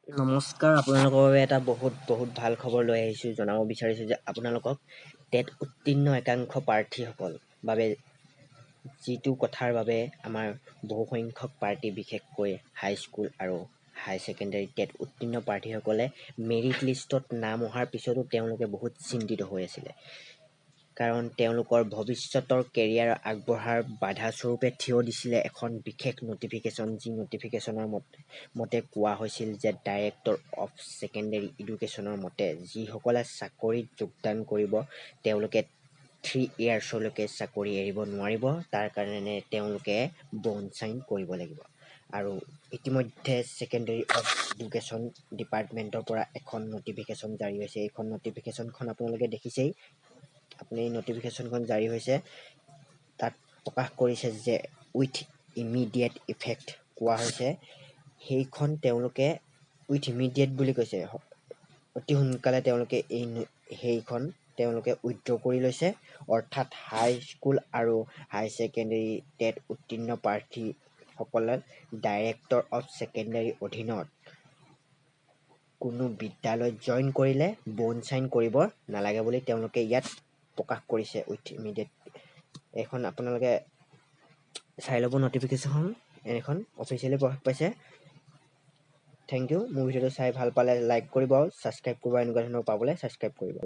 নমস্কাৰ, আপোনালোকৰ বাবে এটা বহুত ভাল খবৰ লৈ আহিছোঁ। জনাব বিচাৰিছোঁ যে আপোনালোকক টেট উত্তীৰ্ণ একাংশ প্ৰাৰ্থীসকল বাবে যিটো কথাৰ বাবে আমাৰ বহুসংখ্যক প্ৰাৰ্থী বিশেষকৈ হাইস্কুল আৰু হাই ছেকেণ্ডাৰী টেট উত্তীৰ্ণ প্ৰাৰ্থীসকলে মেৰিট লিষ্টত নাম অহাৰ পিছতো তেওঁলোকে বহুত চিন্তিত হৈ আছিলে। কাৰণ তেওঁলোকৰ ভৱিষ্যতৰ কেৰিয়াৰ আগবঢ়াৰ বাধাস্বৰূপে থিয় দিছিলে এখন বিশেষ নটিফিকেশ্যন, যি নটিফিকেশ্যনৰ মতে কোৱা হৈছিল যে ডাইৰেক্টৰ অফ ছেকেণ্ডেৰী এডুকেশ্যনৰ মতে যিসকলে চাকৰিত যোগদান কৰিব তেওঁলোকে 3 ইয়াৰ্ছলৈকে চাকৰি এৰিব নোৱাৰিব। তাৰ কাৰণে তেওঁলোকে বন চাইন কৰিব লাগিব। আৰু ইতিমধ্যে ছেকেণ্ডেৰী অফ এডুকেশ্যন ডিপাৰ্টমেণ্টৰ পৰা এখন নটিফিকেশ্যন জাৰি হৈছে। এইখন নটিফিকেশ্যনখন আপোনালোকে দেখিছেই। আপুনি নটিফিকেশ্যনখন জাৰি হৈছে, তাত প্ৰকাশ কৰিছে যে উইথ ইমিডিয়েট ইফেক্ট কোৱা হৈছে। সেইখন তেওঁলোকে উইথ ইমিডিয়েট বুলি কৈছে, অতি সোনকালে তেওঁলোকে সেইখন উইথড্ৰ কৰি লৈছে। অৰ্থাৎ হাইস্কুল আৰু হাই ছেকেণ্ডেৰী টেট উত্তীৰ্ণ প্ৰাৰ্থীসকলে ডাইৰেক্টৰ অফ ছেকেণ্ডেৰীৰ অধীনত কোনো বিদ্যালয়ত জইন কৰিলে বন চাইন কৰিব নালাগে বুলি তেওঁলোকে ইয়াত প্ৰকাশ কৰিছে উইথ ইমিডিয়েট। এইখন আপোনালোকে চাই ল'ব নটিফিকেশ্যনখন, এইখন অফিচিয়েলি প্ৰকাশ পাইছে। Thank you. মোৰ ভিডিঅ'টো চাই ভাল পালে লাইক কৰিব আৰু ছাবস্ক্ৰাইব কৰিব, এনেকুৱা ধৰণৰ পাবলৈ ছাবস্ক্ৰাইব কৰিব।